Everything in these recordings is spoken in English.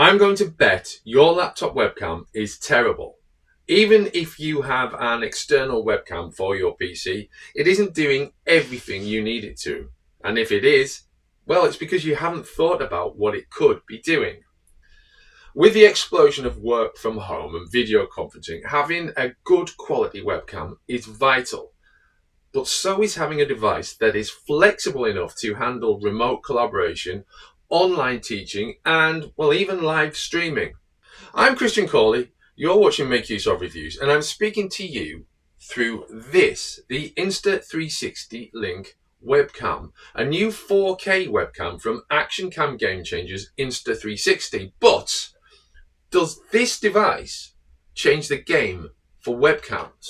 I'm going to bet your laptop webcam is terrible. Even if you have an external webcam for your PC, it isn't doing everything you need it to. And if it is, well, it's because you haven't thought about what it could be doing. With the explosion of work from home and video conferencing, having a good quality webcam is vital. But so is having a device that is flexible enough to handle remote collaboration, online teaching, and, well, even live streaming. I'm Christian Cawley, you're watching Make Use of Reviews, and I'm speaking to you through this, the Insta360 Link webcam, a new 4K webcam from Action Cam Game Changers Insta360. But does this device change the game for webcams?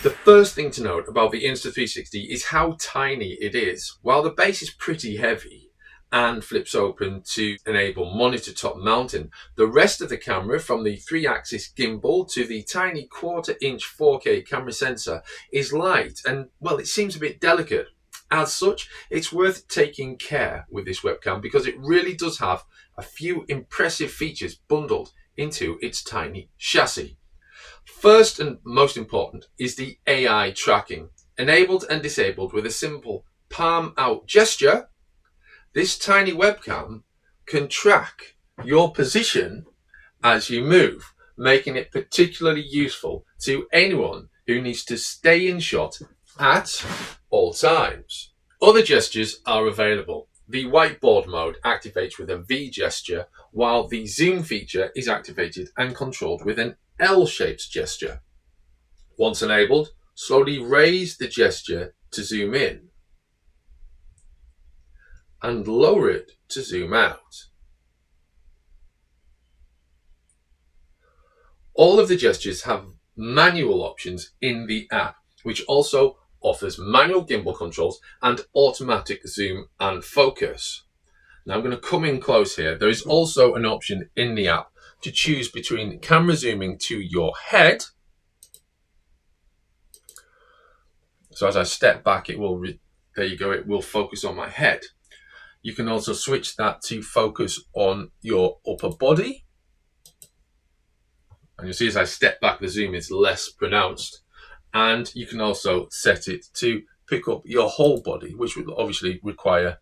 The first thing to note about the Insta360 is how tiny it is. While the base is pretty heavy and flips open to enable monitor top mounting, the rest of the camera, from the 3-axis gimbal to the tiny 1/4-inch 4K camera sensor, is light and, well, it seems a bit delicate. As such, it's worth taking care with this webcam because it really does have a few impressive features bundled into its tiny chassis. First and most important is the AI tracking. Enabled and disabled with a simple palm out gesture, this tiny webcam can track your position as you move, making it particularly useful to anyone who needs to stay in shot at all times. Other gestures are available. The whiteboard mode activates with a V gesture, while the zoom feature is activated and controlled with an L-shaped gesture. Once enabled, slowly raise the gesture to zoom in and lower it to zoom out. All of the gestures have manual options in the app, which also offers manual gimbal controls and automatic zoom and focus. Now I'm going to come in close here. There is also an option in the app to choose between camera zooming to your head. So as I step back, it will, there you go, it will focus on my head. You can also switch that to focus on your upper body. And you'll see as I step back, the zoom is less pronounced. And you can also set it to pick up your whole body, which would obviously require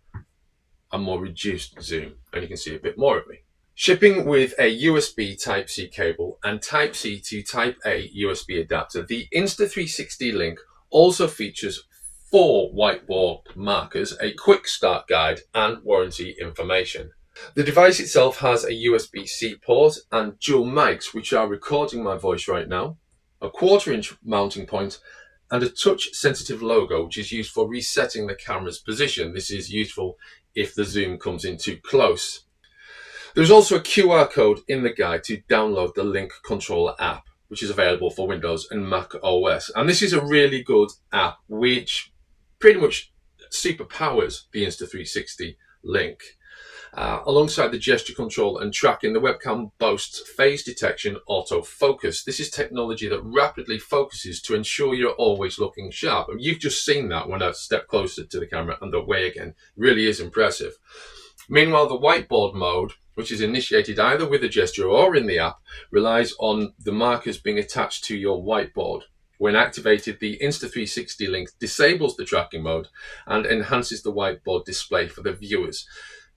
a more reduced zoom. And you can see a bit more of me. Shipping with a USB Type-C cable and Type-C to Type-A USB adapter, the Insta360 Link also features 4 whiteboard markers, a quick start guide, and warranty information. The device itself has a USB-C port and dual mics, which are recording my voice right now, a 1/4-inch mounting point, and a touch-sensitive logo, which is used for resetting the camera's position. This is useful if the zoom comes in too close. There's also a QR code in the guide to download the Link Controller app, which is available for Windows and Mac OS. And this is a really good app, which pretty much superpowers the Insta360 Link. Alongside the gesture control and tracking, the webcam boasts phase detection autofocus. This is technology that rapidly focuses to ensure you're always looking sharp. And you've just seen that when I've stepped closer to the camera and away again. Really is impressive. Meanwhile, the whiteboard mode, which is initiated either with a gesture or in the app, relies on the markers being attached to your whiteboard. When activated, the Insta360 Link disables the tracking mode and enhances the whiteboard display for the viewers,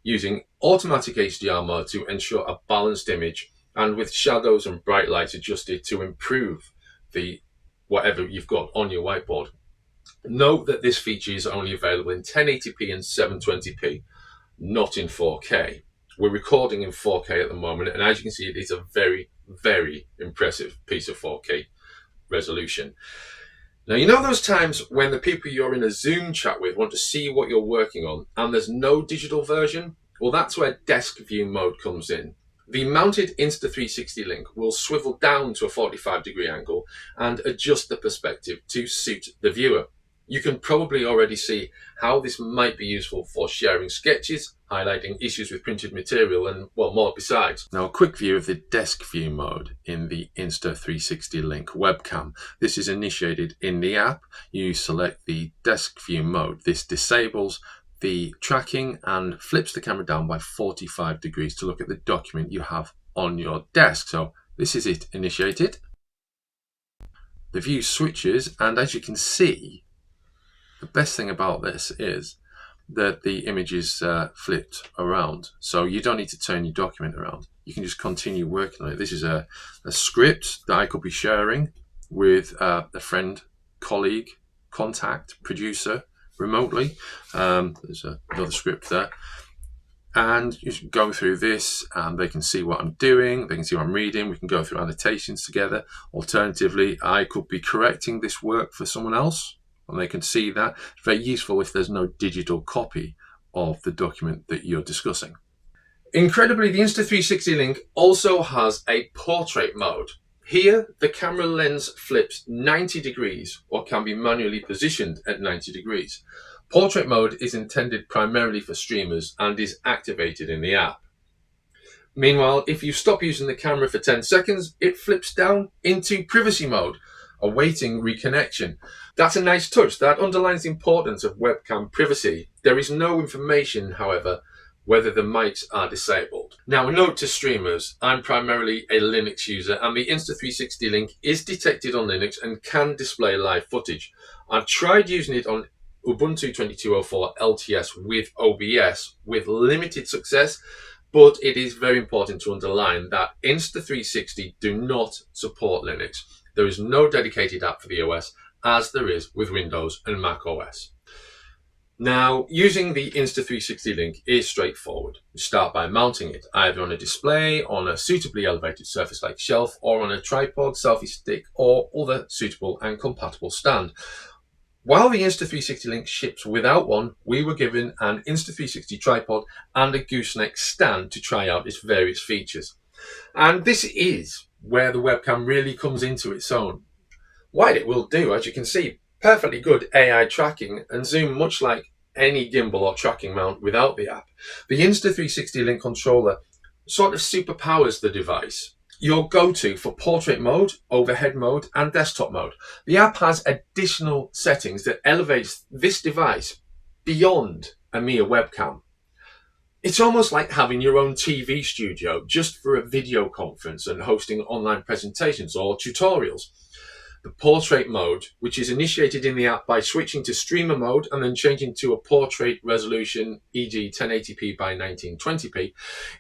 using automatic HDR mode to ensure a balanced image, and with shadows and bright lights adjusted to improve the whatever you've got on your whiteboard. Note that this feature is only available in 1080p and 720p, not in 4K. We're recording in 4K at the moment, and as you can see, it is a very, very impressive piece of 4K resolution. Now, you know those times when the people you're in a Zoom chat with want to see what you're working on and there's no digital version? Well, that's where desk view mode comes in. The mounted Insta360 Link will swivel down to a 45-degree angle and adjust the perspective to suit the viewer. You can probably already see how this might be useful for sharing sketches, highlighting issues with printed material, and, well, more besides. Now, a quick view of the desk view mode in the Insta360 Link webcam. This is initiated in the app. You select the desk view mode. This disables the tracking and flips the camera down by 45 degrees to look at the document you have on your desk. So this is it initiated. The view switches, and as you can see, the best thing about this is that the image is flipped around. So you don't need to turn your document around. You can just continue working on it. This is a script that I could be sharing with a friend, colleague, contact, producer remotely. There's another script there. And you can go through this and they can see what I'm doing. They can see what I'm reading. We can go through annotations together. Alternatively, I could be correcting this work for someone else and they can see that. It's very useful if there's no digital copy of the document that you're discussing. Incredibly, the Insta360 Link also has a portrait mode. Here, the camera lens flips 90 degrees or can be manually positioned at 90 degrees. Portrait mode is intended primarily for streamers and is activated in the app. Meanwhile, if you stop using the camera for 10 seconds, it flips down into privacy mode, awaiting reconnection. That's a nice touch that underlines the importance of webcam privacy. There is no information, however, whether the mics are disabled. Now, a note to streamers, I'm primarily a Linux user and the Insta360 Link is detected on Linux and can display live footage. I've tried using it on Ubuntu 22.04 LTS with OBS with limited success, but it is very important to underline that Insta360 do not support Linux. There is no dedicated app for the OS as there is with Windows and Mac OS. Now, using the Insta360 Link is straightforward. You start by mounting it either on a display, on a suitably elevated surface like shelf, or on a tripod, selfie stick, or other suitable and compatible stand. While the Insta360 Link ships without one, we were given an Insta360 tripod and a gooseneck stand to try out its various features. And this is where the webcam really comes into its own. What it will do, as you can see, perfectly good AI tracking and zoom much like any gimbal or tracking mount without the app. The Insta360 Link controller sort of superpowers the device. Your go-to for portrait mode, overhead mode, and desktop mode. The app has additional settings that elevates this device beyond a mere webcam. It's almost like having your own TV studio just for a video conference and hosting online presentations or tutorials. The portrait mode, which is initiated in the app by switching to streamer mode and then changing to a portrait resolution, e.g. 1080p by 1920p,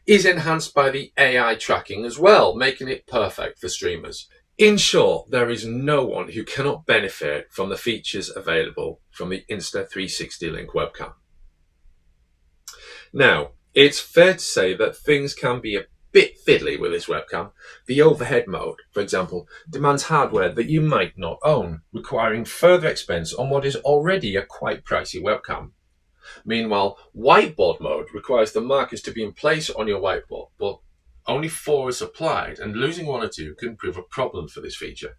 is enhanced by the AI tracking as well, making it perfect for streamers. In short, there is no one who cannot benefit from the features available from the Insta360 Link webcam. Now, it's fair to say that things can be a bit fiddly with this webcam. The overhead mode, for example, demands hardware that you might not own, requiring further expense on what is already a quite pricey webcam. Meanwhile, whiteboard mode requires the markers to be in place on your whiteboard, but only 4 are supplied, and losing 1 or 2 can prove a problem for this feature.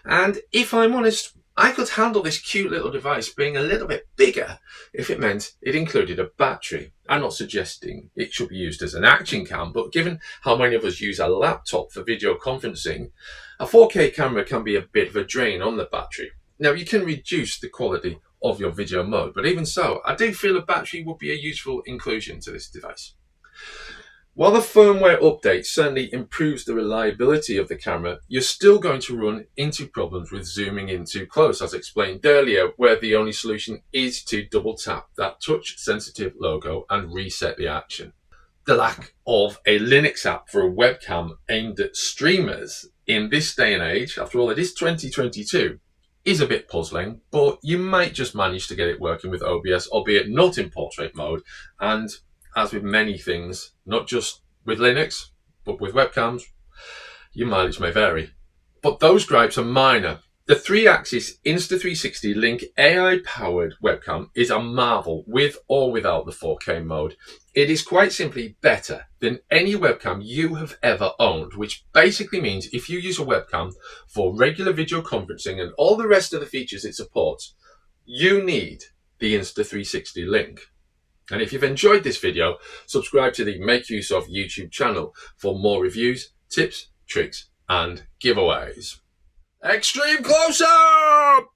And if I'm honest, I could handle this cute little device being a little bit bigger if it meant it included a battery. I'm not suggesting it should be used as an action cam, but given how many of us use a laptop for video conferencing, a 4K camera can be a bit of a drain on the battery. Now, you can reduce the quality of your video mode, but even so, I do feel a battery would be a useful inclusion to this device. While the firmware update certainly improves the reliability of the camera, you're still going to run into problems with zooming in too close, as explained earlier, where the only solution is to double tap that touch-sensitive logo and reset the action. The lack of a Linux app for a webcam aimed at streamers in this day and age, after all, it is 2022, is a bit puzzling, but you might just manage to get it working with OBS, albeit not in portrait mode, and as with many things, not just with Linux, but with webcams, your mileage may vary. But those gripes are minor. The 3-axis Insta360 Link AI-powered webcam is a marvel with or without the 4K mode. It is quite simply better than any webcam you have ever owned, which basically means if you use a webcam for regular video conferencing and all the rest of the features it supports, you need the Insta360 Link. And if you've enjoyed this video, subscribe to the Make Use of YouTube channel for more reviews, tips, tricks, and giveaways. Extreme close-up!